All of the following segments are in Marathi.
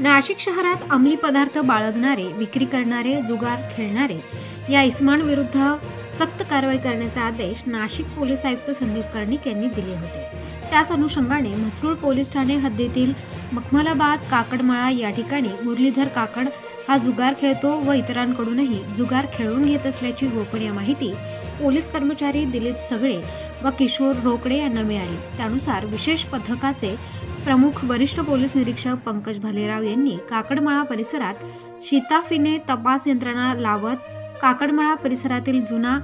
नाशिक शहरात अंमली पदार्थ बाळगणारे, विक्री करणारे, जुगार खेळणारे या इसमांविरुद्ध सक्त कारवाई करण्याचे आदेश नाशिक पोलीस आयुक्त संदीप कर्णिक यांनी दिले होते। त्याच अनुषंगाने म्हसरूळ पोलीस ठाणे हद्दीतील मखमलाबाद काकडमाळा या ठिकाणी मुरलीधर काकड हा जुगार खेळतो व इतरांकडूनही जुगार खेळून घेत असल्याची गोपनीय माहिती पोलीस कर्मचारी दिलीप सगळे व किशोर रोकडे यांना मिळाली। त्यानुसार विशेष पथकाचे प्रमुख वरिष्ठ पोलीस निरीक्षक पंकज भालेराव यांनी काकडमाळा परिसरात शिताफीने तपास यंत्रणा लावत काकडमाळा परिसरातील जुना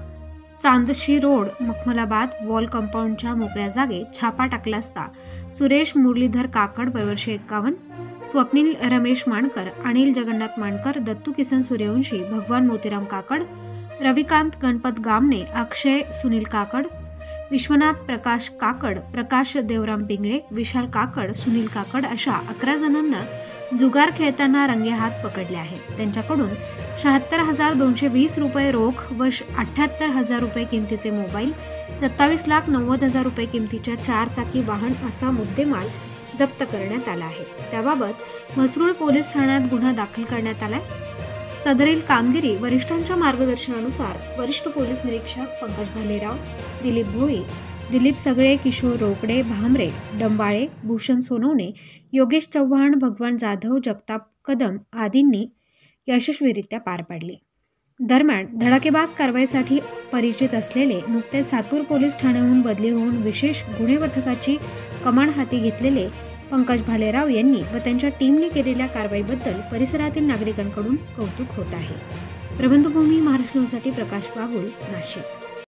चांदशी रोड मखमलाबाद वॉल कंपाऊंडच्या मोकळ्या जागेत छापा टाकला असता सुरेश मुरलीधर काकड वयवर्ष 51, स्वप्नील रमेश मानकर, अनिल जगन्नाथ मानकर, दत्तू किसन सूर्यवंशी, भगवान मोतीराम काकड, रविकांत गणपत गामणे, अक्षय सुनील काकड, विश्वनाथ प्रकाश काकड, प्रकाश देवराम पिंगळे, विशाल काकड, सुनील काकड अशा 11 जणांना जुगार खेळताना रंगेहात पकडले आहे। त्यांच्याकडून 76,220 रुपये रोख व 78,000 रुपये किमतीचे मोबाईल, 27,90,000 रुपये किमतीच्या 4 चाकी वाहन असा मुद्देमाल जप्त करण्यात आला आहे। त्याबाबत म्हसरूळ पोलीस ठाण्यात गुन्हा दाखल करण्यात आलाय। सदरील कामगिरी वरिष्ठांच्या मार्गदर्शनानुसार वरिष्ठ पोलीस निरीक्षक पंकज भालेराव, दिलीप भोई, दिलीप सगळे, किशोर रोकडे, भामरे, डंबाळे, भूषण सोनवणे, योगेश चव्हाण, भगवान जाधव, जगताप कदम आदींनी यशस्वीरित्या पार पाडली। दरम्यान धडाकेबाज कारवाईसाठी परिचित असलेले नुकतेच सातूर पोलीस ठाण्याहून बदली होऊन विशेष गुन्हे पथकाची कमान हाती घेतलेले पंकज भालेराव यांनी व त्यांच्या टीमने केलेल्या कारवाईबद्दल परिसरातील नागरिकांकडून कौतुक होत आहे। प्रबंधभूमी महाराष्ट्र न्यूजसाठी प्रकाश बागुल, नाशिक।